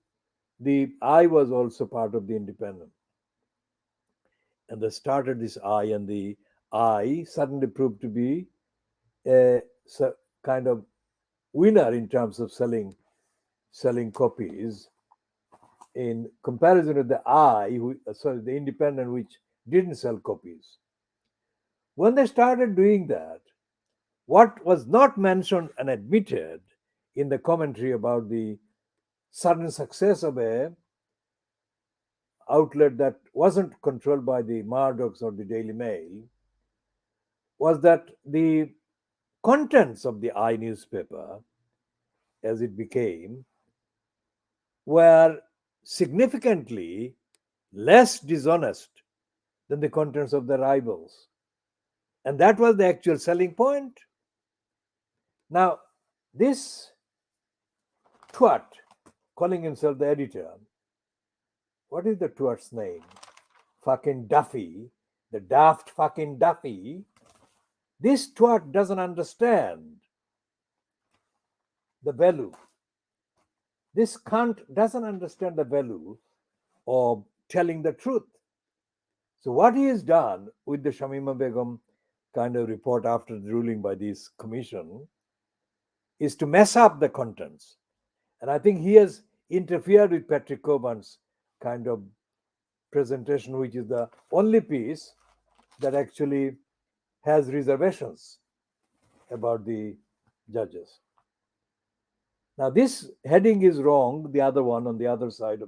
the eye was also part of the Independent, and they started this eye, and the eye suddenly proved to be a kind of winner in terms of selling copies, in comparison with the the Independent, which didn't sell copies. When they started doing that, what was not mentioned and admitted in the commentary about the sudden success of a outlet that wasn't controlled by the Murdochs or the Daily Mail was that the contents of the I newspaper, as it became, were significantly less dishonest than the contents of the rivals. And that was the actual selling point. Now, this twat calling himself the editor, what is the twat's name? Fucking Duffy, the daft fucking Duffy. This twat doesn't understand the value. This cunt doesn't understand the value of telling the truth. So, what he has done with the Shamima Begum kind of report after the ruling by this commission is to mess up the contents. And I think he has interfered with Patrick Coburn's kind of presentation, which is the only piece that actually has reservations about the judges. Now, this heading is wrong, the other one on the other side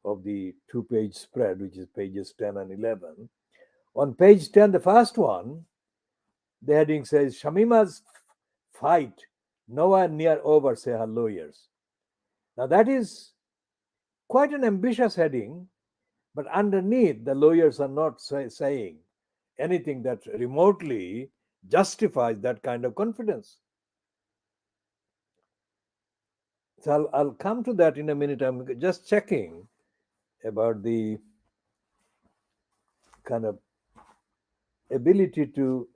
of the two-page spread, which is pages 10 and 11. On page 10, the first one, the heading says, Shamima's fight nowhere near over, say her lawyers. Now, that is quite an ambitious heading, but underneath, the lawyers are not saying anything that remotely justifies that kind of confidence. So I'll come to that in a minute. I'm just checking about the kind of ability to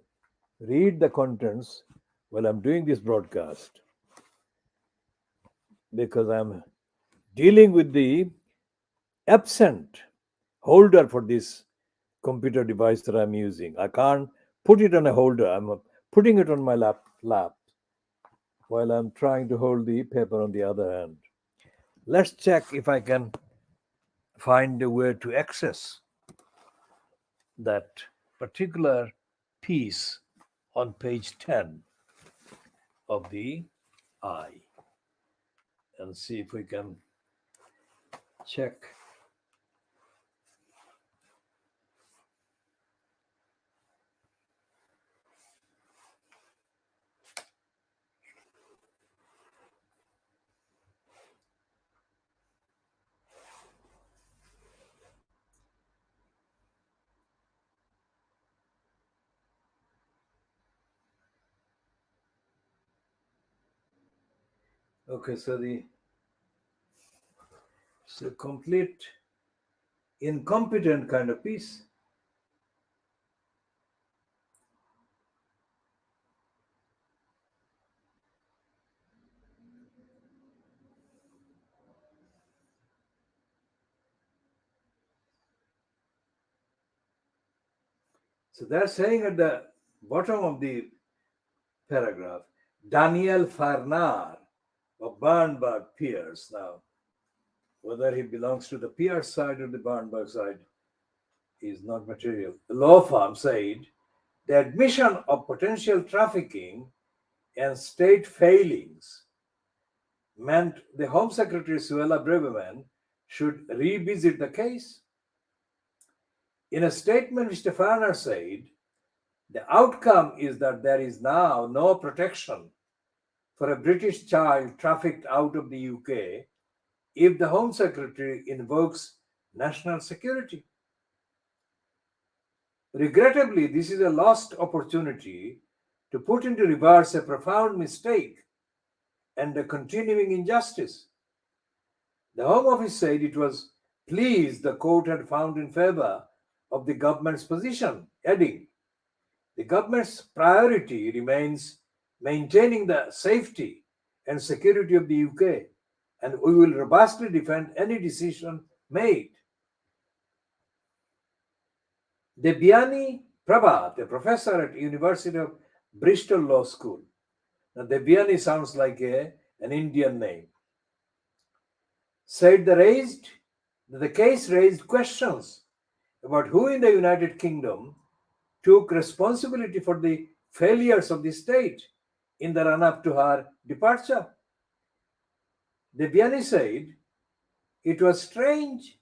read the contents while I'm doing this broadcast, because I'm dealing with the absent holder for this computer device that I'm using. I can't put it on a holder. I'm putting it on my lap while I'm trying to hold the paper on the other hand. Let's check if I can find a way to access that particular piece on page 10 of the eye, and see if we can check. Okay, so it's a complete incompetent kind of piece. So they're saying at the bottom of the paragraph. Daniel Farnar of Bernberg Pierce. Now, whether he belongs to the Pierce side or the Bernberg side is not material. The law firm said the admission of potential trafficking and state failings meant the Home Secretary Suella Braverman should revisit the case. In a statement, Mr. Farner said, the outcome is that there is now no protection for a British child trafficked out of the UK if the Home Secretary invokes national security. Regrettably, this is a lost opportunity to put into reverse a profound mistake and a continuing injustice. The Home Office said it was pleased the court had found in favor of the government's position, adding, the government's priority remains maintaining the safety and security of the UK, and we will robustly defend any decision made. Devyani Prabhat, a professor at University of Bristol Law School. Now, Devyani sounds like an Indian name. Said the case raised questions about who in the United Kingdom took responsibility for the failures of the state in the run-up to her departure. Devyani said it was strange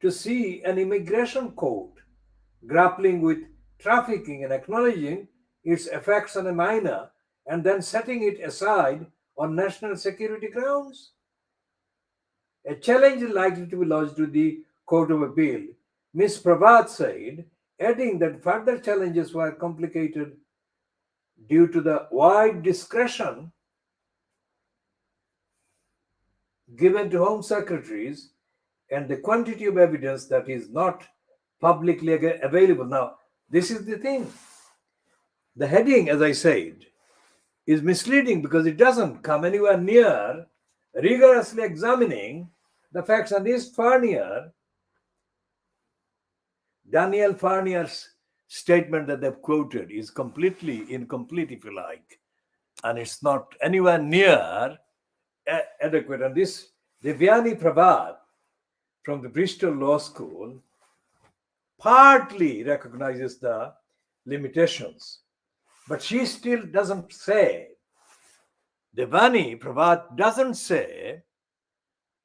to see an immigration court grappling with trafficking and acknowledging its effects on a minor and then setting it aside on national security grounds. A challenge is likely to be lodged with the Court of Appeal, Ms. Prabhat said, adding that further challenges were complicated due to the wide discretion given to Home Secretaries and the quantity of evidence that is not publicly available. Now, this is the thing. The heading, as I said, is misleading because it doesn't come anywhere near rigorously examining the facts. And this Daniel Farnier's statement that they've quoted is completely incomplete, if you like, and it's not anywhere near adequate. And this Devyani Prabhat from the Bristol Law School partly recognizes the limitations, but she still doesn't say, Devyani Prabhat doesn't say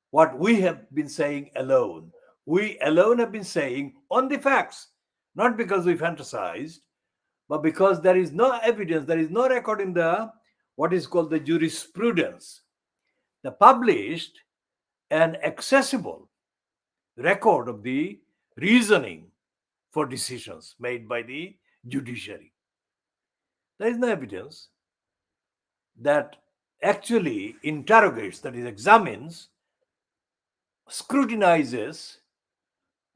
what we have been saying alone. We alone have been saying on the facts, not because we fantasized, but because there is no evidence, there is no record in the what is called the jurisprudence, the published and accessible record of the reasoning for decisions made by the judiciary. There is no evidence that actually interrogates, that is, examines, scrutinizes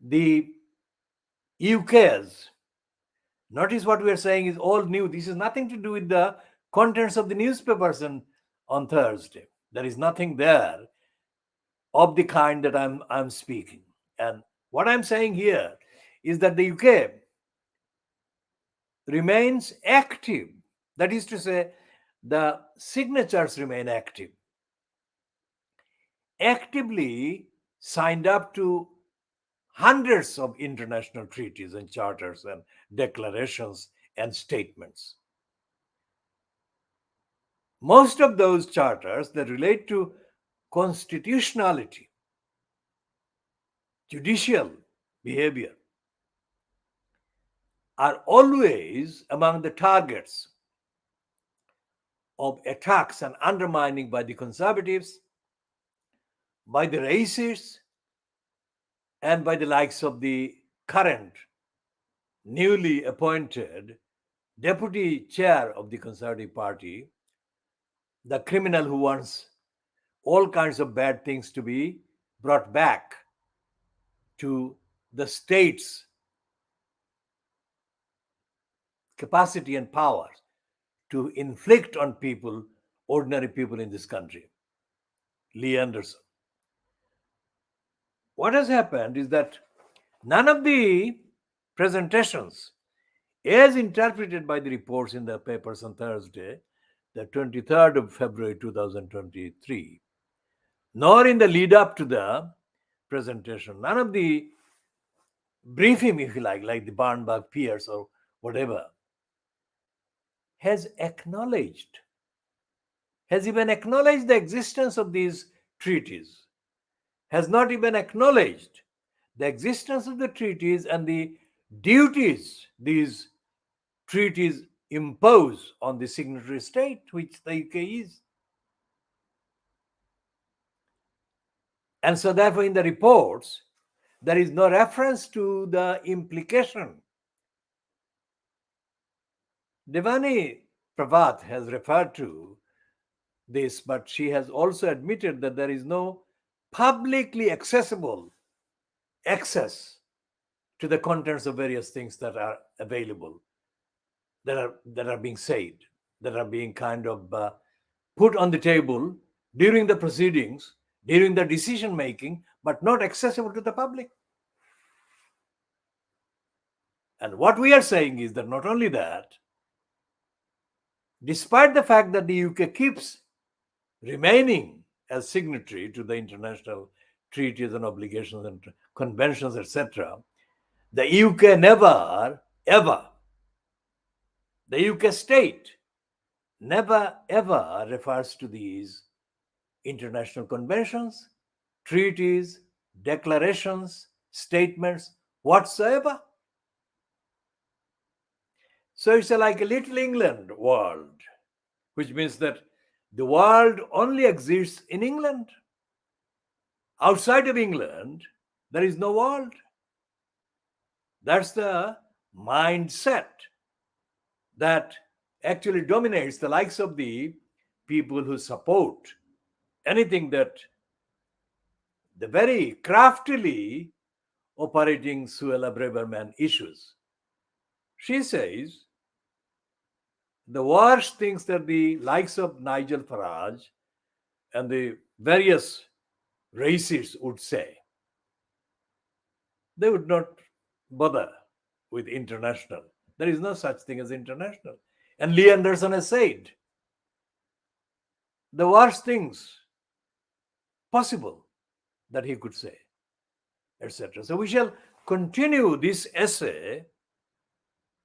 the UK's. Notice what we are saying is all new. This is nothing to do with the contents of the newspapers on Thursday. There is nothing there of the kind that I'm speaking. And what I'm saying here is that the UK remains active. That is to say, the signatures remain active. Actively signed up to hundreds of international treaties and charters and declarations and statements. Most of those charters that relate to constitutionality, judicial behavior, are always among the targets of attacks and undermining by the conservatives, by the racists, and by the likes of the current newly appointed deputy chair of the Conservative Party, the criminal who wants all kinds of bad things to be brought back to the state's capacity and power to inflict on people, ordinary people in this country. Lee Anderson. What has happened is that none of the presentations, as interpreted by the reports in the papers on Thursday, the 23rd of February 2023, nor in the lead up to the presentation. None of the briefing, if you like the Barnberg peers or whatever, has even acknowledged the existence of these treaties, has not even acknowledged the existence of the treaties and the duties these treaties impose on the signatory state, which the UK is. And so, therefore, in the reports, there is no reference to the implication. Devani Prabhat has referred to this, but she has also admitted that there is no publicly accessible access to the contents of various things that are available, that are being said, that are being kind of put on the table during the proceedings, during the decision making, but not accessible to the public. And what we are saying is that not only that, despite the fact that the UK keeps remaining as signatory to the international treaties and obligations and conventions, etc., the UK never, ever, the UK state never, ever refers to these international conventions, treaties, declarations, statements, whatsoever. So it's like a little England world, which means that the world only exists in England. Outside of England, there is no world. That's the mindset that actually dominates the likes of the people who support anything that the very craftily operating Suella Braverman issues. She says the worst things that the likes of Nigel Farage and the various racists would say, they would not bother with international. There is no such thing as international. And Lee Anderson has said the worst things possible that he could say, etc. So we shall continue this essay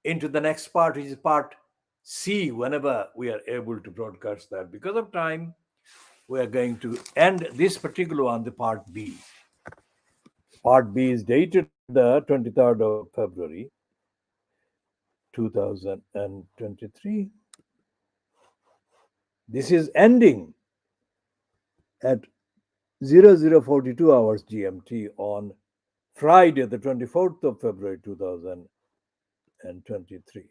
into the next part, which is part C, whenever we are able to broadcast that. Because of time, we are going to end this particular one, the part B. Part B is dated the 23rd of February 2023. This is ending at 0042 hours GMT on Friday, the 24th of February 2023.